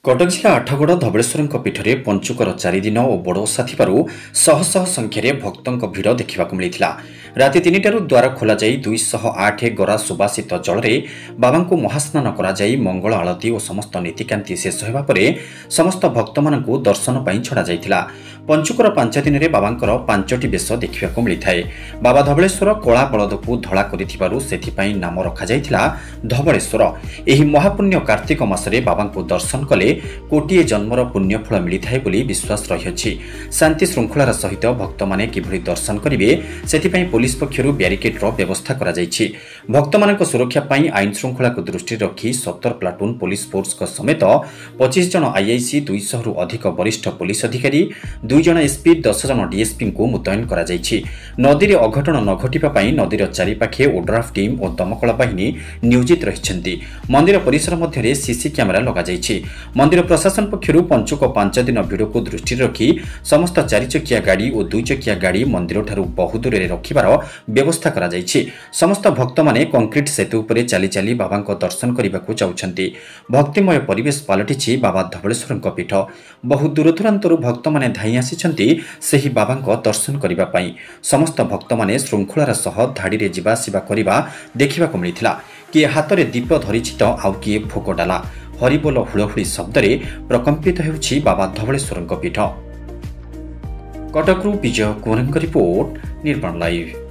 कटक जिला आठगड़ धवलेश्वर पीठ में पंचुकर 4 दिन और बड़ ओषा शह शह संख्यार भक्तों भिड़ देखा मिलता। राति 3टारू द्वार खोल 208 गरा सुबासित जल बाबा को महास्नान कर मंगल आलती और समस्त नीतिकांति शेष होगा समस्त भक्त मान दर्शन पर छड़ा जाइथिला। पंचुकर 5 दिन में बाबांकर 5टी बेश देखा मिलता है। बाबा धवलेश्वर कला बलद को धड़ा कर नाम रखा धवलेश्वर। यह महापुण्य कार्तिक मासरे बाबा को दर्शन कले कोटिए जन्मर पुण्यफल मिलता है बोली विश्वास रही। शांति श्रृंखलार सहित भक्त माने किभली दर्शन करेंगे से पुलिस पक्षरु ब्यारिकेड्र व्यवस्था करा जायछि। भक्त मानक सुरक्षा पाई आईन श्रृंखला को दृष्टि रखी 70 प्लाटून पुलिस फोर्स समेत 25 जन आईआईसी 200 रु अधिक वरिष्ठ पुलिस अधिकारी 2 जन एसपी 10 जन डीएसपी को मुतयन करा जायछि। नदी रे अघटन न घटिबा पाई नदीर चारिपाखे ओड्राफ टीम और दमकल बाहिनी नियोजित रहिछन्ति। मंदिर परिसर मध्य सीसी कैमेरा लगा जायछि। मंदिर प्रशासन पक्षरु पंचुक 5 दिन भिड़ को दृष्टि रखी समस्त 4 चकिया गाड़ी और 2 चकिया गाड़ी मंदिर ठारू बहु दूर रखिबार व्यवस्था करा जायछि। समस्त भक्त माने कंक्रीट सेतु उपरे चली चली बाबा को दर्शन करने चाहते। भक्तिमय परिवेश पलटिछि बाबा धवलेश्वर पीठ। बहु दूरदूरांतरु भक्त माने धाई आसिछन्ति सेही बाबा को दर्शन करने पाई। समस्त भक्त माने श्रृंखलार सह धाड़ी रे जिबा आसिबा करिबा देखिबाको मिलिथिला। किए हाथ में दीप धरिछि तो आउ किए भोग डाला। हरिबोल हुलहुली शब्दरे प्रकंपित हेउछि बाबा धवलेश्वर पीठ। कटकरू विजय कुमारଙ୍କ रिपोर्ट निर्माण लाइव।